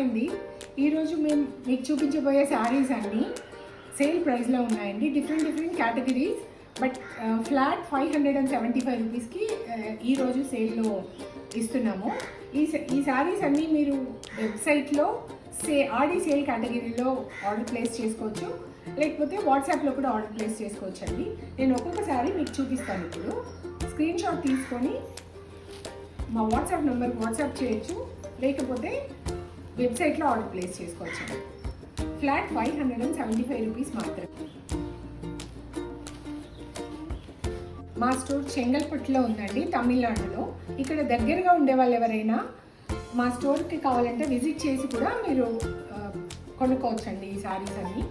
అండి. ఈరోజు మేము మీకు చూపించబోయే శారీస్ అన్నీ సేల్ ప్రైస్లో ఉన్నాయండి. డిఫరెంట్ కేటగిరీస్, బట్ ఫ్లాట్ 575 రూపీస్కి ఈరోజు సేల్లో ఇస్తున్నాము. ఈ శారీస్ అన్నీ మీరు వెబ్సైట్లో ఆడి సేల్ కేటగిరీలో ఆర్డర్ ప్లేస్ చేసుకోవచ్చు, లేకపోతే వాట్సాప్లో కూడా ఆర్డర్ ప్లేస్ చేసుకోవచ్చు అండి. నేను ఒక్కొక్క శారీ మీకు చూపిస్తాను. ఇప్పుడు స్క్రీన్ షాట్ తీసుకొని మా వాట్సాప్ నెంబర్కి వాట్సాప్ చేయొచ్చు, లేకపోతే వెబ్సైట్లో ఆర్డర్ ప్లేస్ చేసుకోవచ్చు. ఫ్లాట్ 575 రూపీస్ మాత్రమే. మా స్టోర్ చెంగల్పట్టులో ఉందండి, తమిళనాడులో. ఇక్కడ దగ్గరగా ఉండే వాళ్ళు ఎవరైనా మా స్టోర్కి కావాలంటే విజిట్ చేసి కూడా మీరు కొనుక్కోవచ్చండి ఈ శారీస్ అన్నీ.